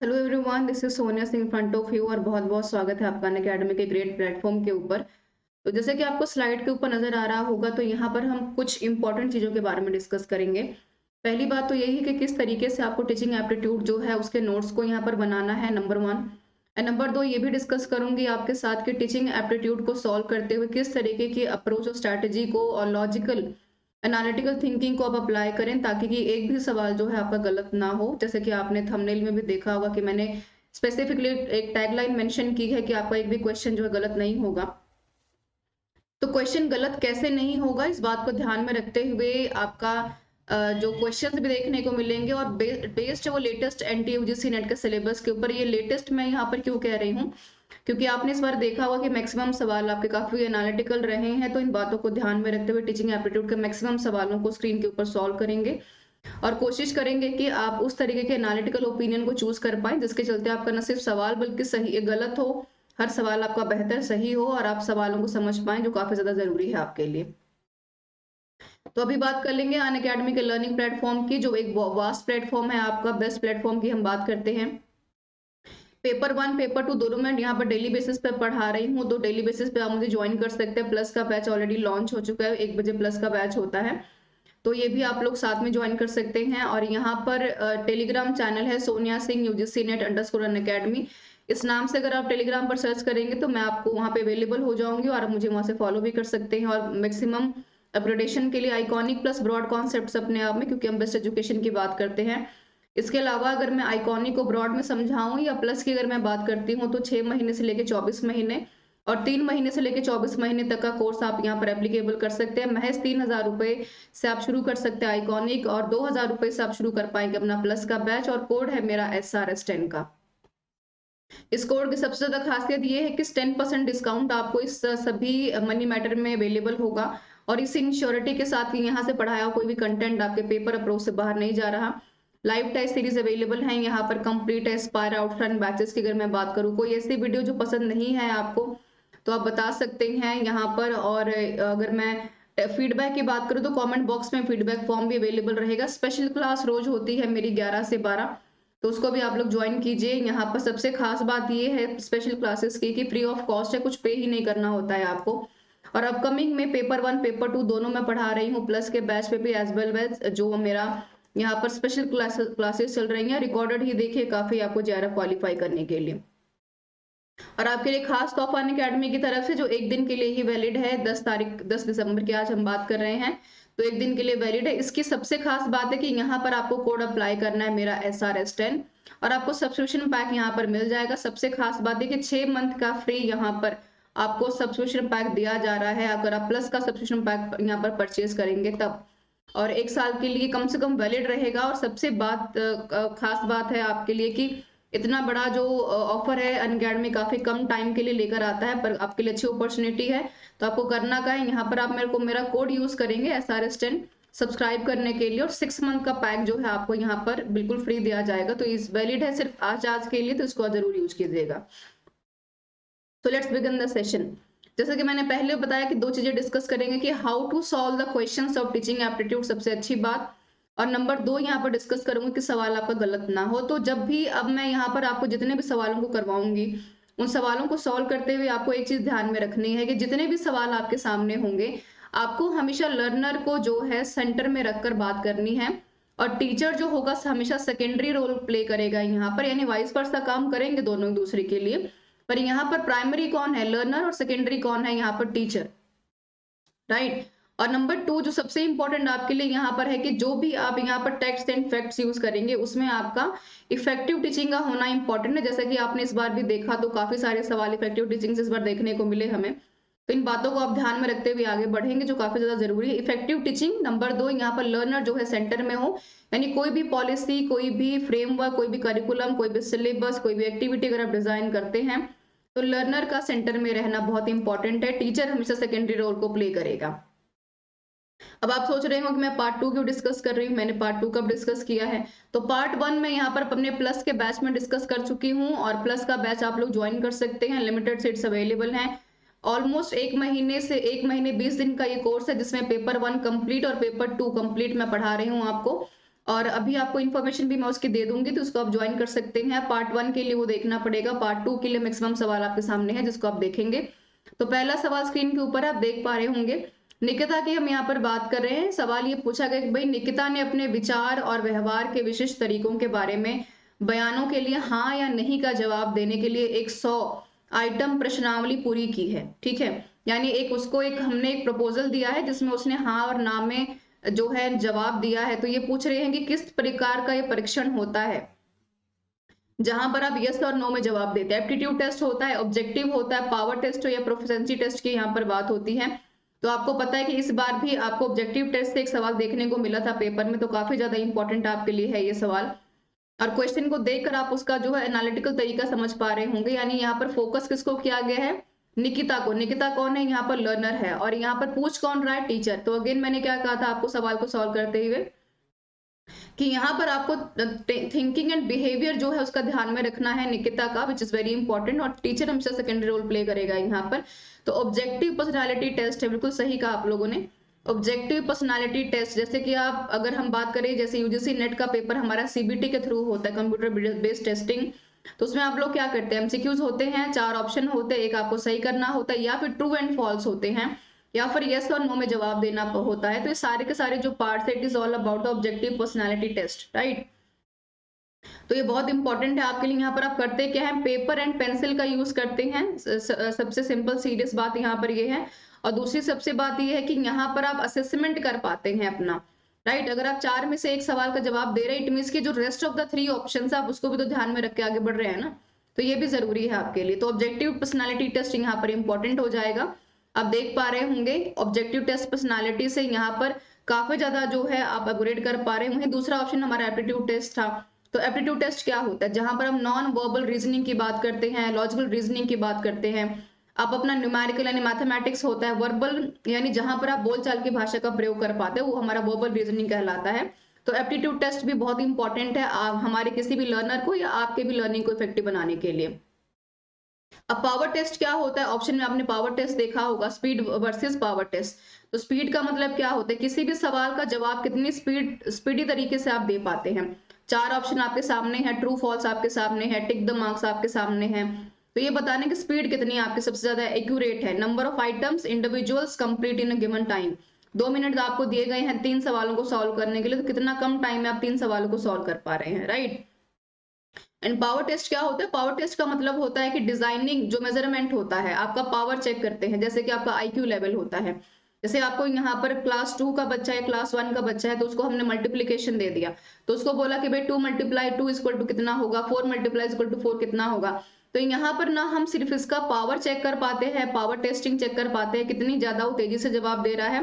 Hello everyone, this is Sonia Singh front of you और बहुत बहुत स्वागत है आपका अनअकैडमी के ग्रेट प्लेटफॉर्म के ऊपर। तो जैसे कि आपको स्लाइड के ऊपर नजर आ रहा होगा, तो यहाँ पर हम कुछ इंपॉर्टेंट चीजों के बारे में डिस्कस करेंगे। पहली बात तो यही है कि किस तरीके से आपको टीचिंग एप्टीट्यूड जो है उसके नोट्स को यहाँ पर बनाना है, नंबर वन। एंड नंबर दो, ये भी डिस्कस करूंगी आपके साथ कि टीचिंग एप्टीट्यूड को सॉल्व करते हुए किस तरीके की अप्रोच और स्ट्रैटेजी को और लॉजिकल एनालिटिकल थिंकिंग को आप अप्लाई करें, ताकि कि एक भी सवाल जो है आपका गलत ना हो। जैसे कि आपने थंबनेल में भी देखा होगा कि मैंने स्पेसिफिकली एक टैगलाइन मेंशन की है कि आपका एक भी क्वेश्चन जो है गलत नहीं होगा। तो क्वेश्चन गलत कैसे नहीं होगा, इस बात को ध्यान में रखते हुए आपका जो क्वेश्चंस भी देखने को मिलेंगे और बेस्ड वो लेटेस्ट एनटीए यूजीसी नेट के सिलेबस के ऊपर। ये लेटेस्ट मैं यहाँ पर क्यों कह रही हूँ, क्योंकि आपने इस बार देखा होगा कि मैक्सिमम सवाल आपके काफी एनालिटिकल रहे हैं। तो इन बातों को ध्यान में रखते हुए टीचिंग एप्टीट्यूड के मैक्सिमम सवालों को स्क्रीन के ऊपर सॉल्व करेंगे और कोशिश करेंगे कि आप उस तरीके के एनालिटिकल ओपिनियन को चूज कर पाए जिसके चलते आपका न सिर्फ सवाल बल्कि सही गलत हो, हर सवाल आपका बेहतर सही हो और आप सवालों को समझ पाएं, जो काफी ज्यादा जरूरी है आपके लिए। तो अभी बात कर लेंगे अनअकैडमी के लर्निंग प्लेटफॉर्म की, जो एक वास्ट प्लेटफॉर्म है, आपका बेस्ट प्लेटफॉर्म की हम बात करते हैं। पेपर वन पेपर टू दोनों में यहाँ पर डेली बेसिस पे पढ़ा रही हूँ, तो डेली बेसिस पे आप मुझे ज्वाइन कर सकते हैं। प्लस का बैच ऑलरेडी लॉन्च हो चुका है, 1 बजे प्लस का बैच होता है, तो ये भी आप लोग साथ में ज्वाइन कर सकते हैं। और यहाँ पर टेलीग्राम चैनल है Sonia Singh UGC net underscore Unacademy. इस नाम से अगर आप टेलीग्राम पर सर्च करेंगे तो मैं आपको वहाँ पे अवेलेबल हो जाऊंगी और आप मुझे वहाँ से फॉलो भी कर सकते हैं। और मैक्सिमम अपग्रेडेशन के लिए आइकॉनिक प्लस ब्रॉड कॉन्सेप्ट्स अपने आप में, क्योंकि हम बेस्ट एजुकेशन की बात करते हैं। इसके अलावा अगर मैं आइकॉनिक को ब्रॉड में समझाऊं या प्लस की अगर मैं बात करती हूँ, तो 6 महीने से लेकर 24 महीने और 3 महीने से लेकर 24 महीने तक का कोर्स आप यहाँ पर एप्लीकेबल कर सकते हैं। महज 3,000 रुपए से आप शुरू कर सकते हैं आइकॉनिक, और 2,000 रुपए से आप शुरू कर पाएंगे अपना प्लस का बैच, और कोड है मेरा SRS10 का। इस कोड की सबसे ज्यादा खासियत ये है कि 10% डिस्काउंट आपको इस सभी मनी मैटर में अवेलेबल होगा, और इस इंश्योरिटी के साथ कि यहाँ से पढ़ाया हुआ कोई भी कंटेंट आपके पेपर अप्रोच से बाहर नहीं जा रहा। लाइव टेस्ट सीरीज अवेलेबल है यहाँ पर, कंप्लीट एस्पायर आउटरन बैचेस की अगर मैं बात करूँ, कोई ऐसी वीडियो जो पसंद नहीं है आपको तो आप बता सकते हैं यहाँ पर। और अगर मैं फीडबैक की बात करूँ तो कमेंट बॉक्स में फीडबैक फॉर्म भी अवेलेबल रहेगा। स्पेशल क्लास रोज होती है मेरी 11 से 12, तो उसको भी आप लोग ज्वाइन कीजिए। यहाँ पर सबसे खास बात ये है स्पेशल क्लासेस की कि फ्री ऑफ कॉस्ट है, कुछ पे ही नहीं करना होता है आपको। और अपकमिंग में पेपर वन पेपर टू दोनों में पढ़ा रही हूँ, प्लस के बैच पे भी एज वेल एज जो मेरा यहाँ पर स्पेशल क्लासेस चल रही हैं, रिकॉर्डेड ही देखिए काफी आपको JRF क्वालिफाई करने के लिए। और आपके लिए खास तोहफा अनअकैडमी की तरफ से जो एक दिन के लिए ही वैलिड है, 10 दिसंबर की आज हम बात कर रहे हैं, तो एक दिन के लिए वैलिड है। इसकी सबसे खास बात है कि यहाँ पर आपको कोड अप्लाई करना है मेरा SRS10, और आपको सब्सक्रिप्शन पैक यहाँ पर मिल जाएगा। सबसे खास बात है कि 6 मंथ का फ्री यहाँ पर आपको सब्सक्रिप्शन पैक दिया जा रहा है, अगर आप प्लस का सब्सक्रिप्शन पैक यहाँ पर परचेज करेंगे तब। और 1 साल के लिए कम से कम वैलिड रहेगा। और सबसे खास बात है आपके लिए कि इतना बड़ा जो ऑफर है अनअकैडमी काफी कम टाइम के लिए लेकर आता है, पर आपके लिए अच्छी अपॉर्चुनिटी है। तो आपको करना क्या है, यहाँ पर आप मेरा कोड यूज करेंगे SRS10 सब्सक्राइब करने के लिए, और 6 मंथ का पैक जो है आपको यहाँ पर बिल्कुल फ्री दिया जाएगा। तो इस वैलिड है सिर्फ आज के लिए, तो इसको जरूर यूज कीजिएगा। तो लेट्स बिगिन द सेशन। जैसे कि मैंने पहले बताया कि दो चीजें डिस्कस करेंगे कि how to solve the questions of teaching aptitude, सबसे अच्छी बात। और नंबर दो, यहाँ पर डिस्कस करूंगी कि सवाल आपका गलत ना हो। तो जब भी अब मैं यहाँ पर आपको जितने भी सवालों को करवाऊंगी, उन सवालों को सॉल्व करते हुए आपको एक चीज ध्यान में रखनी है कि जितने भी सवाल आपके सामने होंगे, आपको हमेशा लर्नर को जो है सेंटर में रखकर बात करनी है। और टीचर जो होगा हमेशा सेकेंडरी रोल प्ले करेगा यहाँ पर, यानी वाइस वर्सा काम करेंगे दोनों एक दूसरे के लिए, पर यहाँ पर प्राइमरी कौन है, लर्नर, और सेकेंडरी कौन है, यहाँ पर टीचर, राइट। और नंबर टू जो सबसे इंपॉर्टेंट आपके लिए यहाँ पर है कि जो भी आप यहाँ पर टेक्स्ट एंड फैक्ट्स यूज करेंगे उसमें आपका इफेक्टिव टीचिंग का होना इंपॉर्टेंट है। जैसा कि आपने इस बार भी देखा, तो काफी सारे सवाल इफेक्टिव टीचिंग से इस बार देखने को मिले हमें। तो इन बातों को आप ध्यान में रखते हुए आगे बढ़ेंगे, जो काफी ज्यादा जरूरी है। इफेक्टिव टीचिंग नंबर दो, यहाँ पर लर्नर जो है सेंटर में हो, यानी कोई भी पॉलिसी, कोई भी फ्रेमवर्क, कोई भी करिकुलम, कोई भी सिलेबस, कोई भी एक्टिविटी अगर आप डिजाइन करते हैं, तो लर्नर का सेंटर में रहना बहुत इंपॉर्टेंट है। टीचर हमेशा सेकेंडरी रोल को प्ले करेगा। अब आप सोच रहे हो कि मैं पार्ट टू क्यों डिस्कस कर रही हूँ, मैंने पार्ट टू कब डिस्कस किया है। तो पार्ट वन में यहाँ पर अपने प्लस के बैच में डिस्कस कर चुकी हूँ, और प्लस का बैच आप लोग ज्वाइन कर सकते हैं, लिमिटेड सीट्स अवेलेबल हैं। ऑलमोस्ट 1 महीने 20 दिन का ये कोर्स है, जिसमें पेपर वन कंप्लीट और पेपर टू कंप्लीट मैं पढ़ा रही हूँ आपको। और अभी आपको इन्फॉर्मेशन भी मैं उसकी दे दूंगी, तो उसको आप ज्वाइन कर सकते हैं। पार्ट 1 के लिए वो देखना पड़ेगा, पार्ट 2 के लिए मैक्सिमम सवाल आपके सामने है जिसको आप देखेंगे। तो पहला सवाल स्क्रीन के ऊपर आप देख पा रहे होंगे, निकिता की हम यहाँ पर बात कर रहे हैं। सवाल ये पूछा गया कि भाई निकिता ने अपने विचार और व्यवहार के विशिष्ट तरीकों के बारे में बयानों के लिए हाँ या नहीं का जवाब देने के लिए एक 100 आइटम प्रश्नावली पूरी की है। ठीक है, यानी हमने एक प्रपोजल दिया है जिसमें उसने हाँ और ना में जो है जवाब दिया है। तो ये पूछ रहे हैं कि किस प्रकार का ये परीक्षण होता है जहां पर आप यस और नो में जवाब देते हैं। एप्टीट्यूड टेस्ट होता है, ऑब्जेक्टिव होता है, पावर टेस्ट हो या प्रोफिशिएंसी टेस्ट की यहाँ पर बात होती है। तो आपको पता है कि इस बार भी आपको ऑब्जेक्टिव टेस्ट से एक सवाल देखने को मिला था पेपर में, तो काफी ज्यादा इंपॉर्टेंट आपके लिए है ये सवाल। और क्वेश्चन को देखकर आप उसका जो है एनालिटिकल तरीका समझ पा रहे होंगे। यानी यहाँ पर फोकस किसको किया गया है, निकिता को। निकिता कौन है, यहाँ पर लर्नर है, और यहाँ पर पूछ कौन रहा है, टीचर। तो अगेन मैंने क्या कहा था आपको सवाल को सॉल्व करते हुए कि यहाँ पर आपको थिंकिंग एंड बिहेवियर जो है उसका ध्यान में रखना है निकिता का, विच इज वेरी इंपॉर्टेंट। और टीचर हमेशा सेकेंडरी रोल प्ले करेगा यहाँ पर। तो ऑब्जेक्टिव पर्सनालिटी टेस्ट है, बिल्कुल सही कहा आप लोगों ने। ऑब्जेक्टिव पर्सनालिटी टेस्ट, जैसे कि आप अगर हम बात करें, जैसे यूजीसी नेट का पेपर हमारा सीबीटी के थ्रू होता है, कंप्यूटर बेस्ड टेस्टिंग। तो उसमें आप लोग क्या करते हैं, एमसीक्यूज होते हैं, 4 ऑप्शन होते हैं, एक आपको सही करना होता है, या फिर ट्रू एंड फॉल्स होते हैं, या फिर यस और नो में जवाब देना होता है। तो ये सारे के सारे जो parts, it is all about objective personality test, right. तो ये बहुत इंपॉर्टेंट है आपके लिए। यहाँ पर आप करते क्या है, पेपर एंड पेंसिल का यूज करते हैं। सबसे सिंपल सीरियस बात यहाँ पर ये है। और दूसरी सबसे बात ये है कि यहाँ पर आप असेसमेंट कर पाते हैं अपना, राइट। अगर आप 4 में से एक सवाल का जवाब दे रहे हैं, इट मीन्स कि जो रेस्ट ऑफ द 3 ऑप्शन आप उसको भी तो ध्यान में रख के आगे बढ़ रहे हैं ना। तो ये भी जरूरी है आपके लिए। तो ऑब्जेक्टिव पर्सनालिटी टेस्ट यहाँ पर इंपॉर्टेंट हो जाएगा। आप देख पा रहे होंगे ऑब्जेक्टिव टेस्ट पर्सनालिटी से यहाँ पर काफी ज्यादा जो है आप अपग्रेड कर पा रहे होंगे। दूसरा ऑप्शन हमारा एप्टीट्यूड टेस्ट था। तो एप्टीट्यूड टेस्ट क्या होता है, जहां पर हम नॉन वर्बल रीजनिंग की बात करते हैं, लॉजिकल रीजनिंग की बात करते हैं। आप अपना न्यूमेरिकल यानी मैथमेटिक्स होता है, वर्बल यानी जहां पर आप बोलचाल की भाषा का प्रयोग कर पाते हो, वो हमारा वर्बल रीजनिंग कहलाता है। तो एप्टीट्यूड टेस्ट भी बहुत इंपॉर्टेंट है हमारे किसी भी लर्नर को या आपके भी लर्निंग को इफेक्टिव बनाने के लिए। अब पावर टेस्ट क्या होता है, ऑप्शन में आपने पावर टेस्ट देखा होगा, स्पीड वर्सेस पावर टेस्ट। तो स्पीड का मतलब क्या होता है, किसी भी सवाल का जवाब कितनी स्पीडी तरीके से आप दे पाते हैं। 4 ऑप्शन आपके सामने है, ट्रू फॉल्स आपके सामने है, टिक द मार्क्स आपके सामने है। तो ये बताने की स्पीड कितनी आपकी सबसे ज्यादा एक्यूरेट है। Number of items individuals complete in a given time, 2 minute आपको दिए गए हैं 3 सवालों को सॉल्व करने के लिए, तो कितना कम टाइम में आप 3 सवालों को सॉल्व कर पा रहे हैं, राइट। एंड पावर टेस्ट क्या होता है, पावर टेस्ट का मतलब होता है कि डिजाइनिंग जो मेजरमेंट होता है, आपका पावर चेक करते हैं, जैसे कि आपका आईक्यू लेवल होता है। जैसे आपको यहाँ पर क्लास 2 का बच्चा है, क्लास 1 का बच्चा है, तो उसको हमने मल्टीप्लीकेशन दे दिया, तो उसको बोला कि भाई 2 × 2 इक्वल टू कितना होगा, 4 × इक्वल टू 4 कितना होगा। तो यहाँ पर ना हम सिर्फ इसका पावर चेक कर पाते हैं, पावर टेस्टिंग चेक कर पाते हैं कितनी ज्यादा वो तेजी से जवाब दे रहा है,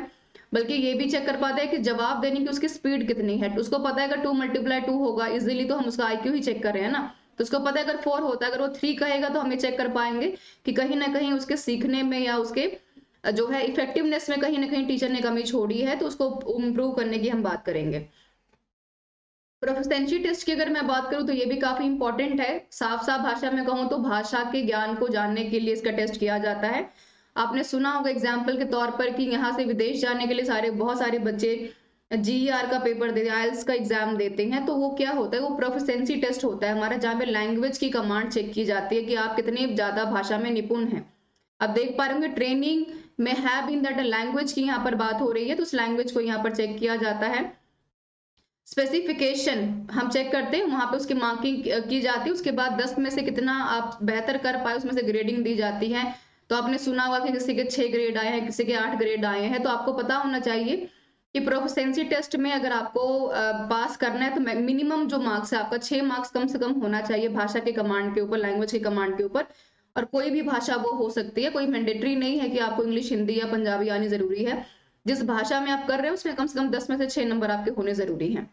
बल्कि ये भी चेक कर पाते हैं कि जवाब देने की उसकी स्पीड कितनी है। तो उसको पता है अगर 2 × 2 होगा इजिली, तो हम उसका आईक्यू ही चेक कर रहे हैं ना। तो उसको पता है अगर 4 होता है, अगर वो 3 कहेगा, तो हम ये चेक कर पाएंगे कि कहीं ना कहीं उसके सीखने में या उसके जो है इफेक्टिवनेस में कहीं ना कहीं टीचर ने कमी छोड़ी है, तो उसको इम्प्रूव करने की हम बात करेंगे। प्रोफिशिएंसी टेस्ट की अगर मैं बात करूं तो ये भी काफी इंपॉर्टेंट है। साफ साफ भाषा में कहूं तो भाषा के ज्ञान को जानने के लिए इसका टेस्ट किया जाता है। आपने सुना होगा एग्जाम्पल के तौर पर कि यहाँ से विदेश जाने के लिए बहुत सारे बच्चे जीईआर का पेपर देते हैं, आइल्स का एग्जाम देते हैं। तो वो क्या होता है, वो प्रोफिशिएंसी टेस्ट होता है हमारा, जहाँ पे लैंग्वेज की कमांड चेक की जाती है कि आप कितने ज्यादा भाषा में निपुण हैं। अब देख पा रहे होंगे ट्रेनिंग में हैव इन दैट लैंग्वेज की यहाँ पर बात हो रही है, तो उस लैंग्वेज को यहाँ पर चेक किया जाता है। स्पेसिफिकेशन हम चेक करते हैं, वहां पे उसकी मार्किंग की जाती है। उसके बाद 10 में से कितना आप बेहतर कर पाए, उसमें से ग्रेडिंग दी जाती है। तो आपने सुना होगा कि किसी के 6 ग्रेड आए हैं, किसी के 8 ग्रेड आए हैं। तो आपको पता होना चाहिए कि प्रोफिशिएंसी टेस्ट में अगर आपको पास करना है, तो मिनिमम जो मार्क्स है आपका 6 मार्क्स कम से कम होना चाहिए भाषा के कमांड के ऊपर, लैंग्वेज के कमांड के ऊपर। और कोई भी भाषा वो हो सकती है, कोई मैंडेटरी नहीं है कि आपको इंग्लिश, हिंदी या पंजाबी आनी जरूरी है। जिस भाषा में आप कर रहे हो उसमें कम से कम 10 में से 6 नंबर आपके होने जरूरी है।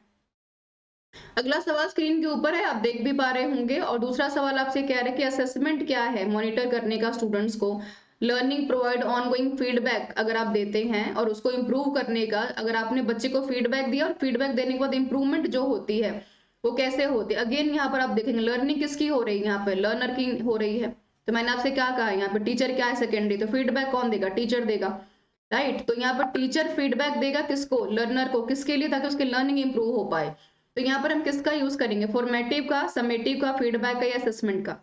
अगला सवाल स्क्रीन के ऊपर है, आप देख भी पा रहे होंगे। और दूसरा सवाल आपसे कह रहे हैं कि असेसमेंट क्या है, मॉनिटर करने का स्टूडेंट्स को, लर्निंग प्रोवाइड ऑनगोइंग फीडबैक अगर आप देते हैं और उसको इम्प्रूव करने का, अगर आपने बच्चे को फीडबैक दिया और फीडबैक देने के बाद इंप्रूवमेंट जो होती है वो कैसे होती है। अगेन यहाँ पर आप देखेंगे लर्निंग किसकी हो रही है, यहाँ पे लर्नर की हो रही है। तो मैंने आपसे क्या कहा, यहाँ पे टीचर क्या है, सेकेंडरी। तो फीडबैक कौन देगा, टीचर देगा, राइट। तो यहाँ पर टीचर फीडबैक देगा किसको, लर्नर को, किसके लिए, ताकि उसकी लर्निंग इंप्रूव हो पाए। तो यहाँ पर हम किसका यूज करेंगे, फॉर्मेटिव का, समेटिव का, फीडबैक का या असेसमेंट का।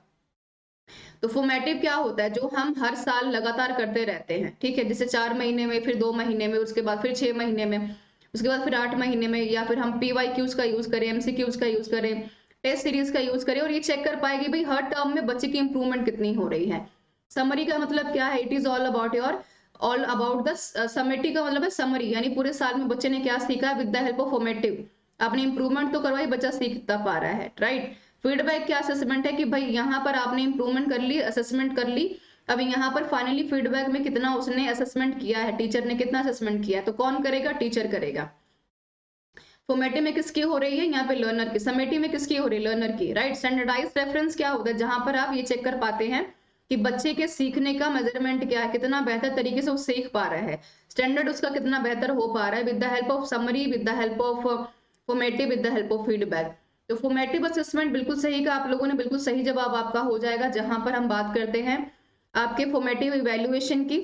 तो फॉर्मेटिव क्या होता है, जो हम हर साल लगातार करते रहते हैं, ठीक है, जैसे 4 महीने में, फिर 2 महीने में, उसके बाद फिर 6 महीने में, उसके बाद फिर 8 महीने में, या फिर हम PYQs का यूज करें, MCQs का यूज करें, टेस्ट सीरीज का यूज करें, और ये चेक कर पाएगी भाई हर टर्म में बच्चे की इंप्रूवमेंट कितनी हो रही है। समरी का मतलब क्या है, it is all about the summative का मतलब है समरी, यानी पूरे साल में बच्चे ने क्या सीखा with the help of formative. आपने इंप्रूवमेंट तो करवाई, बच्चा सीखता पा रहा है, राइट। फीडबैक क्या असेसमेंट है कि भाई यहाँ पर आपने इंप्रूवमेंट कर ली, असेसमेंट कर ली, अब यहाँ पर फाइनली फीडबैक में कितना उसने असेसमेंट किया है, टीचर ने कितना असेसमेंट किया है, तो कौन करेगा, टीचर करेगा। फॉर्मेटिव में किसकी हो रही है, यहाँ पे लर्नर की। समेटिव में किसकी हो रही है, लर्नर की, राइट। स्टैंडर्डाइज्ड रेफरेंस क्या होता है, जहां पर आप ये चेक कर पाते हैं कि बच्चे के सीखने का मेजरमेंट क्या है, कितना बेहतर तरीके से वो सीख पा रहा है, स्टैंडर्ड उसका कितना बेहतर हो पा रहा है, with the help of summary, with the help of formative, with the help of feedback. तो फॉर्मेटिव असेसमेंट बिल्कुल सही का आप लोगों ने, बिल्कुल सही जवाब आपका हो जाएगा, जहां पर हम बात करते हैं आपके फॉर्मेटिव इवेल्युएशन की।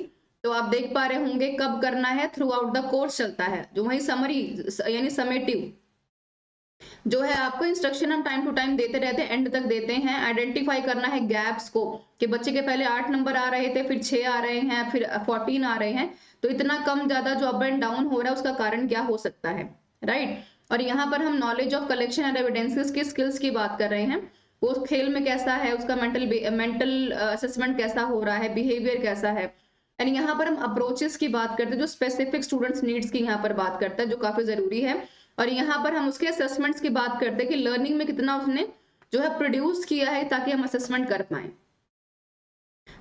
तो आप देख पा रहे होंगे कब करना है, थ्रू आउट द कोर्स चलता है। जो वही समरी यानी समेटिव जो है, आपको इंस्ट्रक्शन हम टाइम टू टाइम देते रहते हैं, एंड तक देते हैं। आइडेंटिफाई करना है गैप्स को, कि बच्चे के पहले 8 नंबर आ रहे थे, फिर 6 आ रहे हैं, फिर 14 आ रहे हैं, तो इतना कम ज्यादा जो अप एंड डाउन हो रहा है उसका कारण क्या हो सकता है, राइट। और यहाँ पर हम knowledge of collection and evidences की स्किल्स की बात कर रहे हैं। वो खेल में कैसा है, उसका मेंटल असेसमेंट कैसा हो रहा है, बिहेवियर कैसा है। एंड यहाँ पर हम अप्रोचेस की बात करते हैं, जो स्पेसिफिक स्टूडेंट्स नीड्स की यहाँ पर बात करता है, जो काफी जरूरी है। और यहाँ पर हम उसके असेसमेंट्स की बात करते हैं कि लर्निंग में कितना उसने जो है प्रोड्यूस किया है, ताकि हम असेसमेंट कर पाए।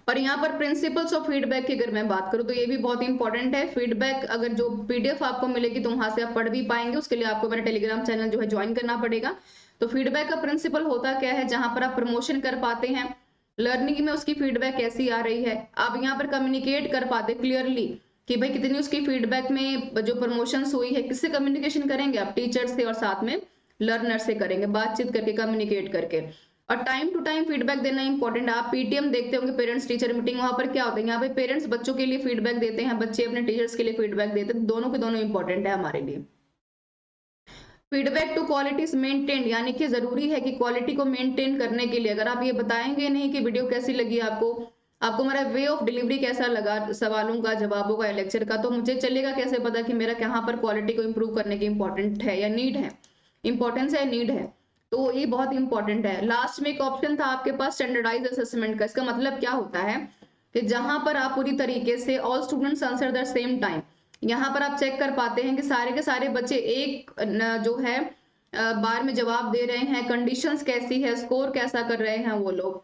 और यहाँ पर प्रिंसिपल्स ऑफ फीडबैक की अगर मैं बात करूँ तो ये भी बहुत इंपॉर्टेंट है। फीडबैक अगर जो PDF आपको मिलेगी तो वहां से आप पढ़ भी पाएंगे, उसके लिए आपको मेरा टेलीग्राम चैनल जो है ज्वाइन करना पड़ेगा। तो फीडबैक का प्रिंसिपल होता क्या है, जहां पर आप प्रमोशन कर पाते हैं, लर्निंग में उसकी फीडबैक कैसी आ रही है, आप यहाँ पर कम्युनिकेट कर पाते क्लियरली कि भाई कितनी उसकी फीडबैक में जो प्रमोशंस हुई है, किससे कम्युनिकेशन करेंगे आप, टीचर से और साथ में लर्नर से करेंगे, बातचीत करके, कम्युनिकेट करके। और टाइम टू टाइम फीडबैक देना इंपॉर्टेंट है। आप PTM देखते होंगे, पेरेंट्स टीचर मीटिंग, वहां पर क्या होता है, यहाँ पे पेरेंट्स बच्चों के लिए फीडबैक देते हैं, बच्चे अपने टीचर्स के लिए फीडबैक देते हैं, दोनों के दोनों इंपॉर्टेंट है हमारे लिए। Feedback to quality is maintain, यानी कि जरूरी है कि क्वालिटी को मेंटेन करने के लिए अगर आप ये बताएंगे नहीं कि वीडियो कैसी लगी आपको, आपको मेरा वे ऑफ डिलीवरी कैसा लगा, सवालों का, जवाबों का, लेक्चर का, तो मुझे चलेगा कैसे पता कि मेरा कहाँ पर क्वालिटी को इंप्रूव करने की इंपॉर्टेंट है या नीड है, इंपॉर्टेंस है, नीड है। तो ये बहुत इंपॉर्टेंट है। लास्ट में एक ऑप्शन था आपके पास स्टैंडर्डाइज असेसमेंट का। इसका मतलब क्या होता है कि जहां पर आप पूरी तरीके से all students answer the same time, यहाँ पर आप चेक कर पाते हैं कि सारे के सारे बच्चे एक जो है बार में जवाब दे रहे हैं, कंडीशंस कैसी है, स्कोर कैसा कर रहे हैं वो लोग।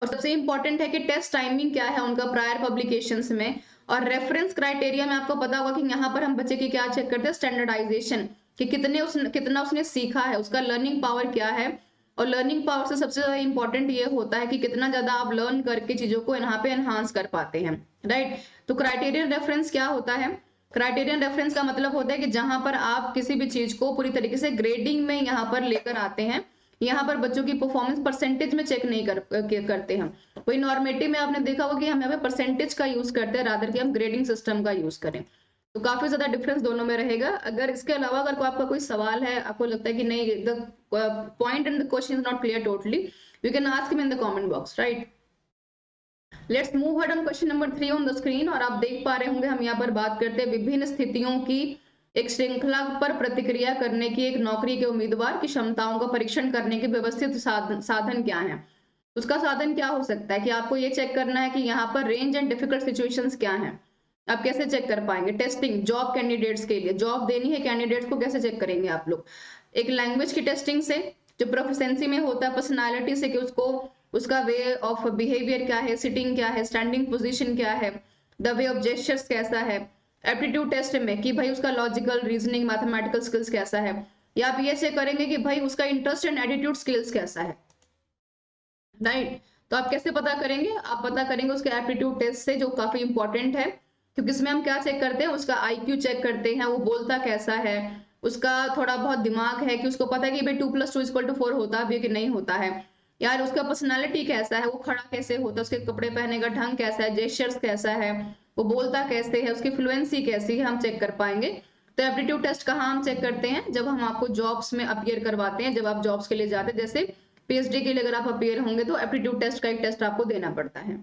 और सबसे इंपॉर्टेंट है कि टेस्ट टाइमिंग क्या है उनका प्रायर पब्लिकेशंस में। और रेफरेंस क्राइटेरिया में आपको पता होगा कि यहाँ पर हम बच्चे की क्या चेक करते हैं, स्टैंडर्डाइजेशन, कि कितना उसने सीखा है, उसका लर्निंग पावर क्या है। और लर्निंग पावर से सबसे ज्यादा इंपॉर्टेंट ये होता है कि कितना ज्यादा आप लर्न करके चीजों को यहाँ पे एनहांस कर पाते हैं, राइट। तो क्राइटेरियन रेफरेंस क्या होता है, क्राइटेरियन रेफरेंस का मतलब होता है कि जहां पर आप किसी भी चीज को पूरी तरीके से ग्रेडिंग में यहाँ पर लेकर आते हैं, यहाँ पर बच्चों की परफॉर्मेंस परसेंटेज में चेक नहीं करते हम। वही नॉर्मेटिव में आपने देखा होगा कि हम यहाँ पे परसेंटेज का यूज करते हैं, रादर कि हम ग्रेडिंग सिस्टम का यूज करें। तो काफी ज्यादा डिफरेंस दोनों में रहेगा। अगर इसके अलावा अगर आपका कोई सवाल है, आपको लगता है कि नहीं the point and the question is not clear totally, you can ask me in the comment box, right. Let's move head on question number 3 on the screen. और आप देख पा रहे होंगे हम यहाँ पर बात करते हैं विभिन्न स्थितियों की एक श्रृंखला पर प्रतिक्रिया करने की एक नौकरी के उम्मीदवार की क्षमताओं का परीक्षण करने के व्यवस्थित साधन क्या है। उसका साधन क्या हो सकता है कि आपको ये चेक करना है कि यहाँ पर रेंज एंड डिफिकल्ट सिचुएशंस क्या हैं। आप कैसे चेक कर पाएंगे, टेस्टिंग जॉब कैंडिडेट्स के लिए, जॉब देनी है कैंडिडेट्स को, कैसे चेक करेंगे आप लोग। एक लैंग्वेज की टेस्टिंग से, जो प्रोफिशिएंसी में होता है, पर्सनालिटी से कि उसको उसका वे ऑफ बिहेवियर क्या है, सिटिंग क्या है, स्टैंडिंग पोजीशन क्या है, द वे ऑफ जेस्चर्स कैसा है। एप्टीट्यूड टेस्ट में कि भाई उसका लॉजिकल रीजनिंग मैथमेटिकल स्किल्स कैसा है। या आप ये चेक करेंगे कि भाई उसका इंटरेस्ट एंड एटीट्यूड स्किल्स कैसा है, राइट। तो आप कैसे पता करेंगे, आप पता करेंगे उसके एप्टीट्यूड टेस्ट से, जो काफी इंपॉर्टेंट है, क्योंकि इसमें हम क्या चेक करते हैं, उसका IQ चेक करते हैं, वो बोलता कैसा है, उसका थोड़ा बहुत दिमाग है कि उसको पता है कि भाई 2+2=4 होता भी कि नहीं होता है, यार उसका पर्सनालिटी कैसा है, वो खड़ा कैसे होता है, उसके कपड़े पहनने का ढंग कैसा है, जेस्चर्स कैसा है, वो बोलता कैसे है, उसकी फ्लुएंसी कैसी है, हम चेक कर पाएंगे। तो एप्टीट्यूड टेस्ट कहाँ हम चेक करते हैं? जब हम आपको जॉब्स में अपीयर करवाते हैं, जब आप जॉब्स के लिए जाते हैं, जैसे पीएचडी के लिए अगर आप अपीयर होंगे तो एप्टीट्यूड टेस्ट का एक टेस्ट आपको देना पड़ता है।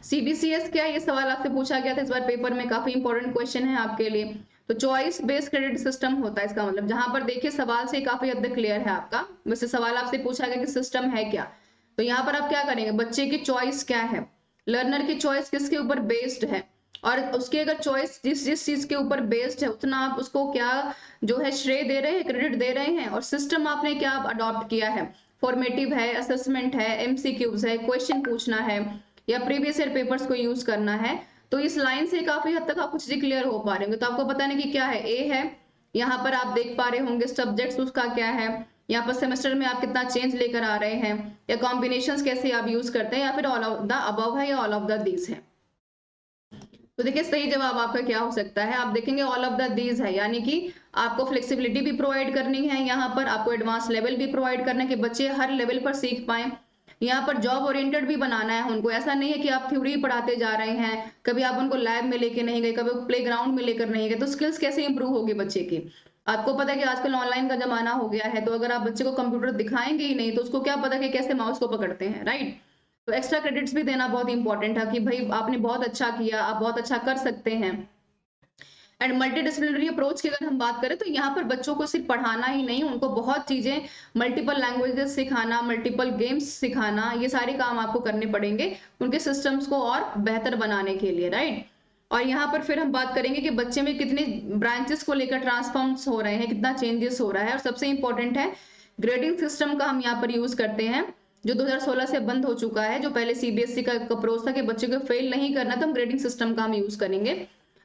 सीबीसीएस क्या है? ये सवाल आपसे पूछा गया था इस बार पेपर में, काफी इंपॉर्टेंट क्वेश्चन है आपके लिए। तो चॉइस बेस्ड क्रेडिट सिस्टम होता है इसका मतलब, जहां पर देखिए सवाल से काफी हद तक क्लियर है आपका। वैसे सवाल आपसे पूछा गया कि सिस्टम है क्या, तो यहाँ पर आप क्या करेंगे, बच्चे की चॉइस क्या है, लर्नर की चॉइस किसके ऊपर बेस्ड है, और उसकी अगर चॉइस जिस जिस चीज के ऊपर बेस्ड है उतना आप उसको क्या जो है श्रेय दे रहे हैं, क्रेडिट दे रहे हैं, और सिस्टम आपने क्या अडॉप्ट किया है, फॉर्मेटिव है, असेसमेंट है, एमसीक्यूज है, क्वेश्चन पूछना है, या प्रीवियस ईयर पेपर्स को यूज करना है। तो इस लाइन से काफी हद तक आपको चीजें क्लियर हो पा रहे होंगे। तो आपको पता नहीं कि क्या है, ए है, यहाँ पर आप देख पा रहे होंगे सब्जेक्ट्स उसका क्या है, यहाँ पर सेमेस्टर में आप कितना चेंज लेकर आ रहे हैं, या कॉम्बिनेशंस कैसे आप यूज करते हैं, या फिर ऑल ऑफ द अबव है या ऑल ऑफ द दीज है। तो देखिए सही जवाब आपका क्या हो सकता है, आप देखेंगे ऑल ऑफ द दीज है, यानी कि आपको फ्लेक्सिबिलिटी भी प्रोवाइड करनी है, यहाँ पर आपको एडवांस लेवल भी प्रोवाइड करना है कि बच्चे हर लेवल पर सीख पाए। यहाँ पर जॉब ओरिएंटेड भी बनाना है उनको, ऐसा नहीं है कि आप थ्योरी पढ़ाते जा रहे हैं, कभी आप उनको लैब में लेके नहीं गए, कभी प्ले ग्राउंड में लेकर नहीं गए, तो स्किल्स कैसे इंप्रूव होगी बच्चे की। आपको पता है कि आजकल ऑनलाइन का जमाना हो गया है, तो अगर आप बच्चे को कंप्यूटर दिखाएंगे ही नहीं तो उसको क्या पता कि कैसे माउस को पकड़ते हैं, राइट। तो एक्स्ट्रा क्रेडिट्स भी देना बहुत इंपॉर्टेंट है कि भाई आपने बहुत अच्छा किया, आप बहुत अच्छा कर सकते हैं। एंड मल्टी डिसिप्लिनरी अप्रोच की अगर हम बात करें तो यहाँ पर बच्चों को सिर्फ पढ़ाना ही नहीं, उनको बहुत चीजें, मल्टीपल लैंग्वेजेस सिखाना, मल्टीपल गेम्स सिखाना, ये सारे काम आपको करने पड़ेंगे उनके सिस्टम्स को और बेहतर बनाने के लिए, राइट। और यहाँ पर फिर हम बात करेंगे कि बच्चे में कितने ब्रांचेस को लेकर ट्रांसफॉर्म्स हो रहे हैं, कितना चेंजेस हो रहा है, और सबसे इंपॉर्टेंट है ग्रेडिंग सिस्टम का हम यहाँ पर यूज करते हैं, जो 2016 से बंद हो चुका है। जो पहले सीबीएसई का अप्रोच था कि बच्चे को फेल नहीं करना, तो हम ग्रेडिंग सिस्टम का हम यूज करेंगे।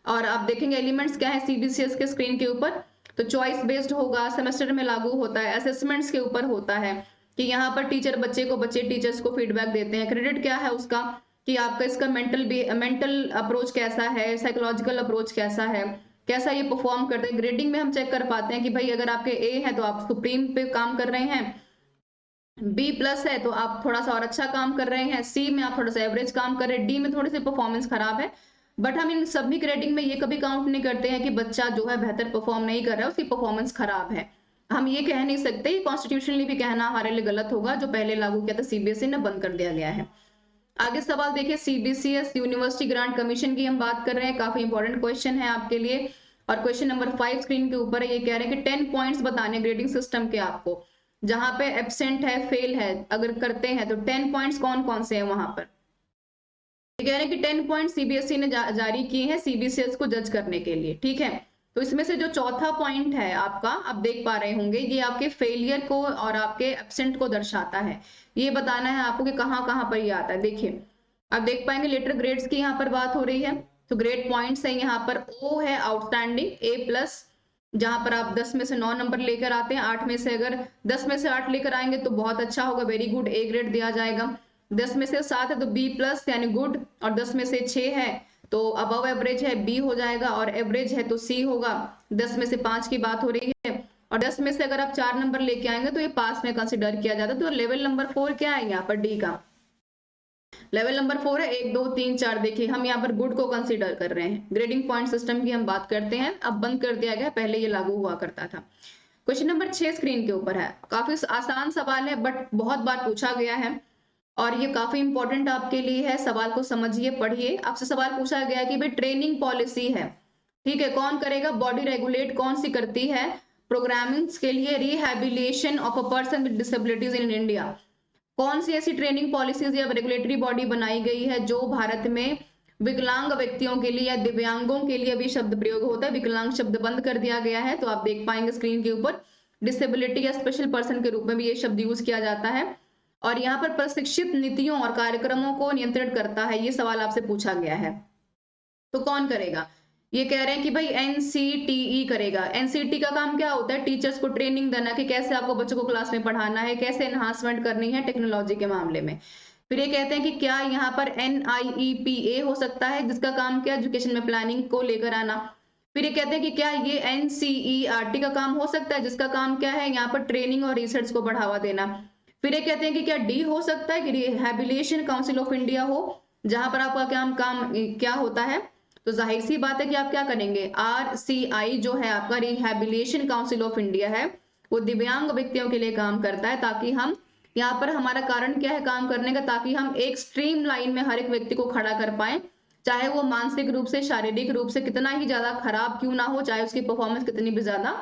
और आप देखेंगे एलिमेंट्स क्या है सीबीसीएस के स्क्रीन के ऊपर, तो चॉइस बेस्ड होगा, सेमेस्टर में लागू होता है, असेसमेंट्स के ऊपर होता है कि यहाँ पर टीचर बच्चे टीचर्स को फीडबैक देते हैं। क्रेडिट क्या है उसका, कि आपका इसका मेंटल अप्रोच कैसा है, साइकोलॉजिकल अप्रोच कैसा है, कैसा ये परफॉर्म करते हैं। ग्रेडिंग में हम चेक कर पाते हैं कि भाई अगर आपके ए है तो आप सुप्रीम पे काम कर रहे हैं, बी प्लस है तो आप थोड़ा सा और अच्छा काम कर रहे हैं, सी में आप थोड़ा सा एवरेज काम कर रहे हैं, डी में थोड़ी सी परफॉर्मेंस खराब है। बट हम इन सभी ग्रेडिंग में ये कभी काउंट नहीं करते हैं कि बच्चा जो है बेहतर परफॉर्म नहीं कर रहा है, उसकी परफॉर्मेंस खराब है। हम ये कह नहीं सकते, कॉन्स्टिट्यूशनली भी कहना हमारे लिए गलत होगा, जो पहले लागू किया था सीबीएसई ने बंद कर दिया गया है। आगे सवाल देखिए, सीबीसीएस यूनिवर्सिटी ग्रांट कमीशन की हम बात कर रहे हैं, काफी इंपॉर्टेंट क्वेश्चन है आपके लिए। और क्वेश्चन नंबर 5 स्क्रीन के ऊपर है, ये कह रहे हैं कि 10 पॉइंट्स बताने ग्रेडिंग सिस्टम के आपको, जहां पे एब्सेंट है, फेल है, अगर करते हैं तो 10 पॉइंट्स कौन कौन से हैं वहां पर। कह रहे हैं कि 10 पॉइंट सीबीएसई ने जारी किए हैं सीबीसीएस को जज करने के लिए, ठीक है। तो इसमें से जो चौथा पॉइंट है आपका, आप देख पा रहे होंगे, ये आपके फेलियर को और आपके एब्सेंट को दर्शाता है। ये बताना है आपको कि कहाँ कहाँ पर ये आता है। देखिए आप देख पाएंगे लेटर ग्रेड्स की यहाँ पर बात हो रही है, तो ग्रेड पॉइंट्स है यहाँ पर, ओ है आउटस्टैंडिंग, ए प्लस, जहां पर आप 10 में से 9 नंबर लेकर आते हैं, 8 में से अगर 10 में से 8 लेकर आएंगे तो बहुत अच्छा होगा, वेरी गुड, ए ग्रेड दिया जाएगा। 10 में से 7 है तो बी प्लस यानी गुड, और 10 में से 6 है तो अबव एवरेज है, बी हो जाएगा, और एवरेज है तो सी होगा। 10 में से 5 की बात हो रही है, और 10 में से अगर आप 4 नंबर लेके आएंगे तो ये पास में कंसिडर किया जाता है। तो लेवल नंबर 4 क्या है यहाँ पर, डी का लेवल नंबर 4 है, 1 2 3 4। देखिए हम यहाँ पर गुड को कंसीडर कर रहे हैं। ग्रेडिंग पॉइंट सिस्टम की हम बात करते हैं, अब बंद कर दिया गया, पहले ये लागू हुआ करता था। क्वेश्चन नंबर 6 स्क्रीन के ऊपर है, काफी आसान सवाल है बट बहुत बार पूछा गया है और ये काफी इंपॉर्टेंट आपके लिए है। सवाल को समझिए, पढ़िए। आपसे सवाल पूछा गया कि भाई ट्रेनिंग पॉलिसी है, ठीक है, कौन करेगा, बॉडी रेगुलेट कौन सी करती है प्रोग्रामिंग के लिए rehabilitation of a person with disabilities in India. कौन सी ऐसी ट्रेनिंग पॉलिसीज या रेगुलेटरी बॉडी बनाई गई है जो भारत में विकलांग व्यक्तियों के लिए या दिव्यांगों के लिए भी शब्द प्रयोग होता है, विकलांग शब्द बंद कर दिया गया है। तो आप देख पाएंगे स्क्रीन के ऊपर डिसेबिलिटी या स्पेशल पर्सन के रूप में भी ये शब्द यूज किया जाता है। और यहाँ पर प्रशिक्षित नीतियों और कार्यक्रमों को नियंत्रित करता है, ये सवाल आपसे पूछा गया है। तो कौन करेगा, ये कह रहे हैं कि भाई एनसीटीई करेगा। एनसीटी का काम क्या होता है, टीचर्स को ट्रेनिंग देना कि कैसे आपको बच्चों को क्लास में पढ़ाना है, कैसे एनहांसमेंट करनी है टेक्नोलॉजी के मामले में। फिर ये कहते हैं कि क्या यहाँ पर NIEPA हो सकता है, जिसका काम क्या एजुकेशन में प्लानिंग को लेकर आना। फिर ये कहते हैं कि क्या ये NCERT का काम हो सकता है, जिसका काम क्या है यहाँ पर ट्रेनिंग और रिसर्च को बढ़ावा देना। फिर ये कहते हैं कि क्या डी हो सकता है कि रिहैबिलिटेशन काउंसिल ऑफ इंडिया हो, जहां पर आपका काम क्या होता है, तो जाहिर सी बात है कि आप क्या करेंगे, RCI जो है आपका रिहैबिलिटेशन काउंसिल ऑफ इंडिया है, वो दिव्यांग व्यक्तियों के लिए काम करता है, ताकि हम यहाँ पर हमारा कारण क्या है काम करने का, ताकि हम एक स्ट्रीम लाइन में हर एक व्यक्ति को खड़ा कर पाए, चाहे वो मानसिक रूप से, शारीरिक रूप से कितना ही ज्यादा खराब क्यों ना हो, चाहे उसकी परफॉर्मेंस कितनी भी ज्यादा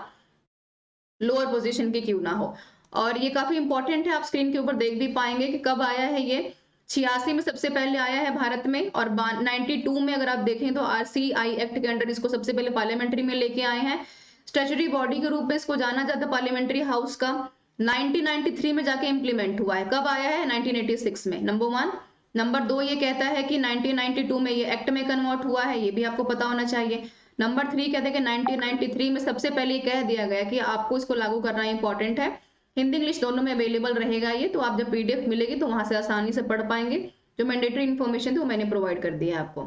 लोअर पोजीशन की क्यों ना हो। और ये काफी इंपॉर्टेंट है, आप स्क्रीन के ऊपर देख भी पाएंगे कि कब आया है ये, 86 में सबसे पहले आया है भारत में, और 92 में अगर आप देखें तो RCI एक्ट के अंडर इसको सबसे पहले पार्लियामेंट्री में लेके आए हैं। स्टैट्यूटरी बॉडी के रूप में इसको जाना जाता है पार्लियामेंट्री हाउस का। 1993 में जाके इंप्लीमेंट हुआ है। कब आया है? 1986 में, नंबर 1। नंबर 2 ये कहता है कि 1992 में ये एक्ट में कन्वर्ट हुआ है, ये भी आपको पता होना चाहिए। नंबर 3 कहते हैं कि 1993 में सबसे पहले ये कह दिया गया कि आपको इसको लागू करना इंपॉर्टेंट है। हिंदी इंग्लिश दोनों में अवेलेबल रहेगा ये, तो आप जब PDF मिलेगी तो वहां से आसानी से पढ़ पाएंगे। जो मैंडेटरी इन्फॉर्मेशन थी वो मैंने प्रोवाइड कर दिया है आपको।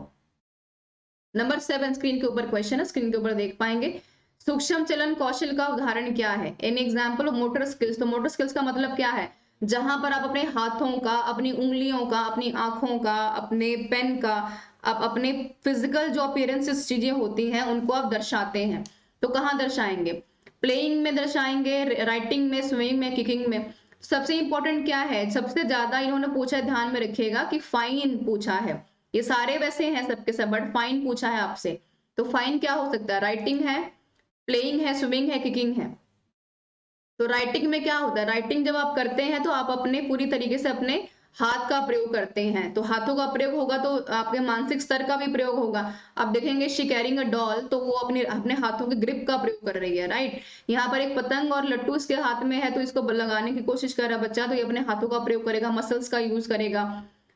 नंबर 7 स्क्रीन के ऊपर क्वेश्चन है, स्क्रीन के ऊपर देख पाएंगे। सूक्ष्म चलन कौशल का उदाहरण क्या है? An example of motor skills. तो मोटर स्किल्स का मतलब क्या है? जहां पर आप अपने हाथों का, अपनी उंगलियों का, अपनी आंखों का, अपने पेन का, आप अपने फिजिकल जो अपीयरेंसेस चीजें होती हैं उनको आप दर्शाते हैं। तो कहाँ दर्शाएंगे? प्लेइंग में दर्शाएंगे, राइटिंग में, स्विमिंग में, किकिंग में। सबसे इंपॉर्टेंट क्या है, सबसे ज्यादा इन्होंने पूछा है, ध्यान में रखिएगा कि फाइन पूछा है। ये सारे वैसे हैं सबके सब, बट फाइन पूछा है आपसे। तो फाइन क्या हो सकता है? राइटिंग है, प्लेइंग है, स्विमिंग है, किकिंग है। तो राइटिंग में क्या होता है? राइटिंग जब आप करते हैं तो आप अपने पूरी तरीके से अपने हाथ का प्रयोग करते हैं, तो हाथों का प्रयोग होगा तो आपके मानसिक स्तर का भी प्रयोग होगा। आप देखेंगे शी कैरिंग अ डॉल, तो वो अपने अपने हाथों के ग्रिप का प्रयोग कर रही है, राइट। यहाँ पर एक पतंग और लट्टू इसके हाथ में है, तो इसको लगाने की कोशिश कर रहा है बच्चा, तो ये अपने हाथों का प्रयोग करेगा, मसल्स का यूज करेगा,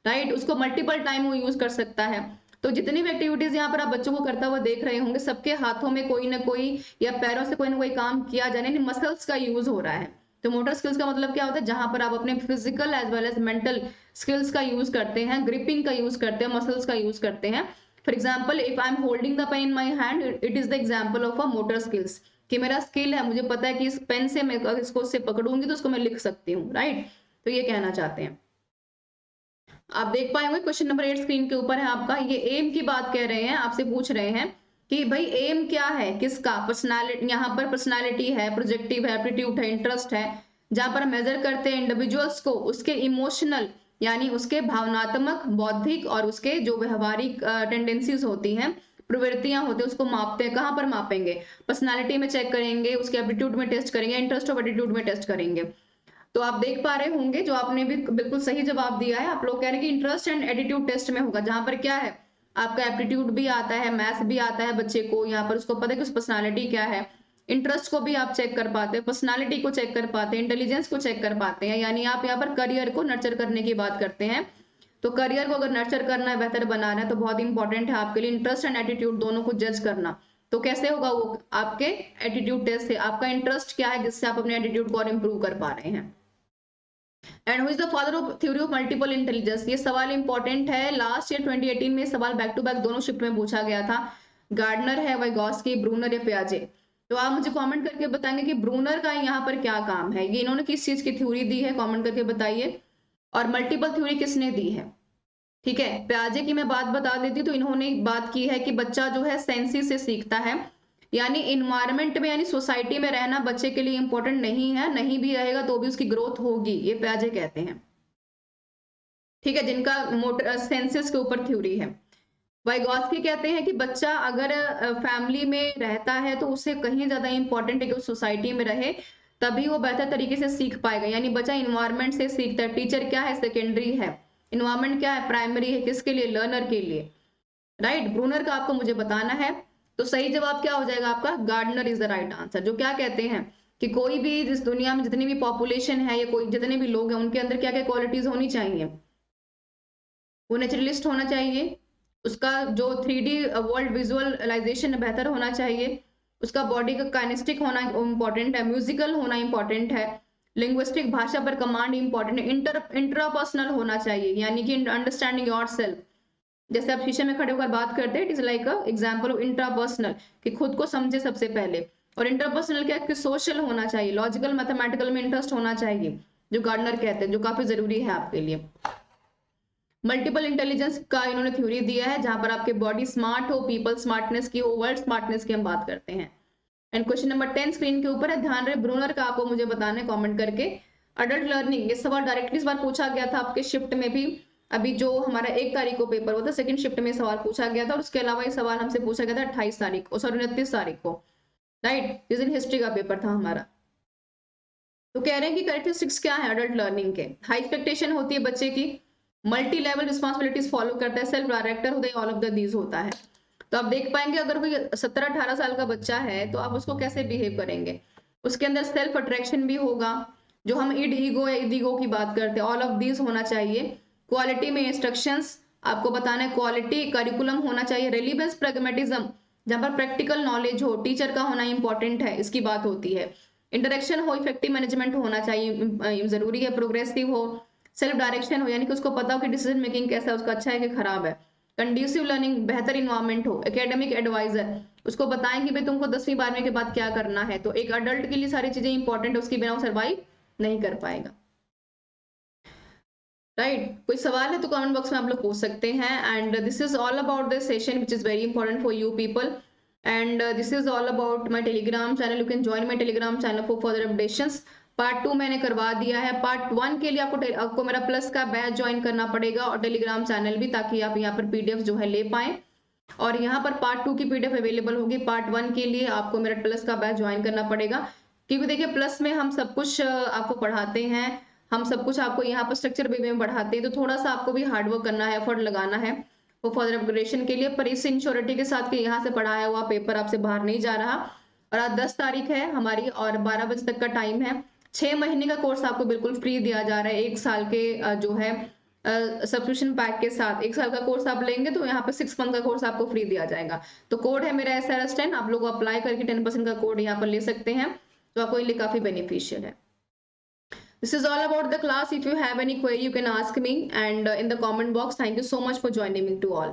राइट। उसको मल्टीपल टाइम वो यूज कर सकता है। तो जितनी भी एक्टिविटीज यहाँ पर आप बच्चों को करता हुआ देख रहे होंगे, सबके हाथों में कोई ना कोई या पैरों से कोई ना कोई काम किया जाने, मसल्स का यूज हो रहा है। तो मोटर स्किल्स का मतलब क्या होता है? जहां पर आप अपने physical as well as mental skills का यूज करते हैं, ग्रिपिंग का यूज करते हैं, मसल्स का यूज करते हैं। For example, if I am holding the pain in my hand, it is the example of a motor skills, कि मेरा स्किल है, मुझे पता है कि इस पेन से मैं इसको से पकड़ूंगी तो उसको मैं लिख सकती हूँ, राइट। तो ये कहना चाहते हैं। आप देख पाएंगे क्वेश्चन नंबर 8 स्क्रीन के ऊपर है आपका। ये एम की बात कह रहे हैं, आपसे पूछ रहे हैं कि भाई एम क्या है, किसका? पर्सनालिटी, यहाँ पर पर्सनालिटी है, प्रोजेक्टिव है, एप्टीट्यूड है, इंटरेस्ट है। जहां पर मेजर करते हैं इंडिविजुअल्स को उसके इमोशनल, यानी उसके भावनात्मक, बौद्धिक और उसके जो व्यवहारिक टेंडेंसीज होती हैं, प्रवृत्तियां होती है, उसको मापते हैं। कहाँ पर मापेंगे? पर्सनालिटी में चेक करेंगे, उसके एप्टीट्यूड में टेस्ट करेंगे, इंटरेस्ट और एटीट्यूड में टेस्ट करेंगे। तो आप देख पा रहे होंगे, जो आपने भी बिल्कुल सही जवाब दिया है। आप लोग कह रहे हैं कि इंटरेस्ट एंड एटीट्यूड टेस्ट में होगा, जहां पर क्या है आपका एप्टीट्यूड भी आता है, मैथ्स भी आता है बच्चे को, यहाँ पर उसको पता है कि उस पर्सनालिटी क्या है। इंटरेस्ट को भी आप चेक कर पाते हैं, पर्सनालिटी को चेक कर पाते हैं, इंटेलिजेंस को चेक कर पाते हैं। यानी आप यहाँ पर करियर को नर्चर करने की बात करते हैं। तो करियर को अगर नर्चर करना है, बेहतर बनाना है, तो बहुत इंपॉर्टेंट है आपके लिए इंटरेस्ट एंड एटीट्यूड दोनों को जज करना। तो कैसे होगा वो? आपके एटीट्यूड टेस्ट से आपका इंटरेस्ट क्या है, जिससे आप अपने एटीट्यूड को और इंप्रूव कर पा रहे हैं। And who is the father of theory of multiple intelligence? ये सवाल इंपॉर्टेंट है, लास्ट ईयर 2018 में सवाल बैक टू बैक दोनों शिफ्ट में पूछा गया था। गार्डनर है, वाइगॉस्की, ब्रूनर या पियाजे? तो आप मुझे कमेंट करके बताएंगे कि ब्रूनर का यहाँ पर क्या काम है, ये इन्होंने किस चीज की थ्योरी दी है, कमेंट करके बताइए। और मल्टीपल थ्योरी किसने दी है? ठीक है, पियाजे की मैं बात बता देती, तो इन्होंने बात की है कि बच्चा जो है सेंसिस से सीखता है, यानी इन्वायरमेंट में, यानी सोसाइटी में रहना बच्चे के लिए इंपॉर्टेंट नहीं है, नहीं भी रहेगा तो भी उसकी ग्रोथ होगी, ये पियाजे कहते हैं। ठीक है, जिनका मोटर सेंसिस के ऊपर थ्योरी है। वाइगॉस्की कहते हैं कि बच्चा अगर फैमिली में रहता है तो उसे कहीं ज्यादा इंपॉर्टेंट है कि उस सोसाइटी में रहे, तभी वो बेहतर तरीके से सीख पाएगा। यानी बच्चा इन्वायरमेंट से सीखता है। टीचर क्या है? सेकेंडरी है। इन्वायरमेंट क्या है? प्राइमरी है। किसके लिए? लर्नर के लिए, राइट। ब्रूनर का आपको मुझे बताना है। तो सही जवाब क्या हो जाएगा आपका? Gardner is the right answer. जो क्या कहते हैं कि कोई भी इस दुनिया में जितनी भी पॉपुलेशन है या कोई जितने भी लोग हैं, उनके अंदर क्या क्या क्वालिटीज होनी चाहिए? वो नेचुरलिस्ट होना चाहिए, उसका जो 3D वर्ल्ड विजुअलाइजेशन बेहतर होना चाहिए, उसका बॉडी का काइनेस्टिक होना इंपॉर्टेंट है, म्यूजिकल होना इंपॉर्टेंट है, लिंग्विस्टिक भाषा पर कमांड इंपॉर्टेंट है, इंट्रापर्सनल होना चाहिए, यानी कि अंडरस्टैंडिंग योरसेल्फ। जैसे आप शीशे में खड़े होकर बात करते हैं, it is like a example of intrapersonal, कि खुद को समझे सबसे पहले। और इंटरपर्सनल क्या है? कि सोशल होना चाहिए, लॉजिकल मैथमेटिकल में इंटरेस्ट होना चाहिए, जो गार्डनर कहते हैं, जो काफी जरूरी है आपके लिए। मल्टीपल इंटेलिजेंस का इन्होंने थ्योरी दिया है, जहां पर आपके बॉडी स्मार्ट हो, पीपल स्मार्टनेस की हो, वर्ल्ड स्मार्टनेस की हम बात करते हैं। एंड क्वेश्चन नंबर 10 स्क्रीन के ऊपर है, ध्यान रहे ब्रूनर का आपको मुझे बताना है कमेंट करके। अडल्ट लर्निंग, ये सवाल डायरेक्टली इस बार पूछा गया था आपके शिफ्ट में भी। अभी जो हमारा 1 तारीख को पेपर हुआ था, सेकंड शिफ्ट में सवाल पूछा गया था, और उसके अलावा ये सवाल हमसे पूछा गया था 28 तारीख को, सॉरी 29 तारीख को, राइट, जिस दिन हिस्ट्री का पेपर था हमारा। तो कह रहे हैं कि कैरेक्टरिस्टिक्स क्या है अडल्ट लर्निंग के। हाई एक्सपेक्टेशन होती है बच्चे की, मल्टी लेवल रिस्पॉन्सिबिलिटीज फॉलो करता है, सेल्फ डायरेक्टर होता है, ऑल ऑफ द दीज होता है। तो आप देख पाएंगे अगर कोई 17-18 साल का बच्चा है तो आप उसको कैसे बिहेव करेंगे। उसके अंदर सेल्फ अट्रैक्शन भी होगा, जो हम इड ईगो या इड ईगो की बात करते हैं, ऑल ऑफ दीज होना चाहिए। क्वालिटी में इंस्ट्रक्शंस आपको बताना है, क्वालिटी करिकुलम होना चाहिए, रेलिवेंस प्रैग्मेटिज्म, जहां पर प्रैक्टिकल नॉलेज हो, टीचर का होना इंपॉर्टेंट है, इसकी बात होती है। इंटरेक्शन हो, इफेक्टिव मैनेजमेंट होना चाहिए, जरूरी है, प्रोग्रेसिव हो, सेल्फ डायरेक्शन हो, यानी कि उसको पता हो कि डिसीजन मेकिंग कैसा है, उसका अच्छा है कि खराब है। कंड्यूसिव लर्निंग, बेहतर इन्वायरमेंट हो, एकेडमिक एडवाइजर, उसको बताएं कि भाई तुमको 10वीं 12वीं के बाद क्या करना है। तो एक अडल्ट के लिए सारी चीजें इंपॉर्टेंट है, उसके बिना वो सर्वाइव नहीं कर पाएगा, राइट। कोई सवाल है तो कमेंट बॉक्स में आप लोग पूछ सकते हैं। And this is all about this session which is very important for you people. And this is all about my Telegram channel, you can join my Telegram channel for further updations. Part 2 मैंने करवा दिया है, part 1 के लिए आपको मेरा plus का batch join करना पड़ेगा और टेलीग्राम चैनल भी, ताकि आप यहाँ पर पीडीएफ जो है ले पाए। और यहाँ पर पार्ट 2 की पीडीएफ अवेलेबल होगी। पार्ट 1 के लिए आपको मेरा प्लस का बैच ज्वाइन करना पड़ेगा, क्योंकि देखिए प्लस में हम सब कुछ आपको पढ़ाते हैं, हम सब कुछ आपको यहाँ पर स्ट्रक्चर वे में बढ़ाते हैं, तो थोड़ा सा आपको भी हार्डवर्क करना है, एफर्ट लगाना है वो फर्दर अपग्रेडेशन के लिए। पर इस इंश्योरिटी के साथ कि यहाँ से पढ़ाया हुआ पेपर आपसे बाहर नहीं जा रहा। और आज 10 तारीख है हमारी और 12 बजे तक का टाइम है। 6 महीने का कोर्स आपको बिल्कुल फ्री दिया जा रहा है, 1 साल के जो है सब्सक्रिप्शन पैक के साथ। 1 साल का कोर्स आप लेंगे तो यहाँ पे 6 मंथ का कोर्स आपको फ्री दिया जाएगा। तो कोड है मेरा SRS10, आप लोग अप्लाई करके 10% का कोड यहाँ पर ले सकते हैं, तो आपको ये लिए काफी बेनिफिशियल है। This is all about the class. If you have any query, you can ask me and in the comment box. Thank you so much for joining me to all.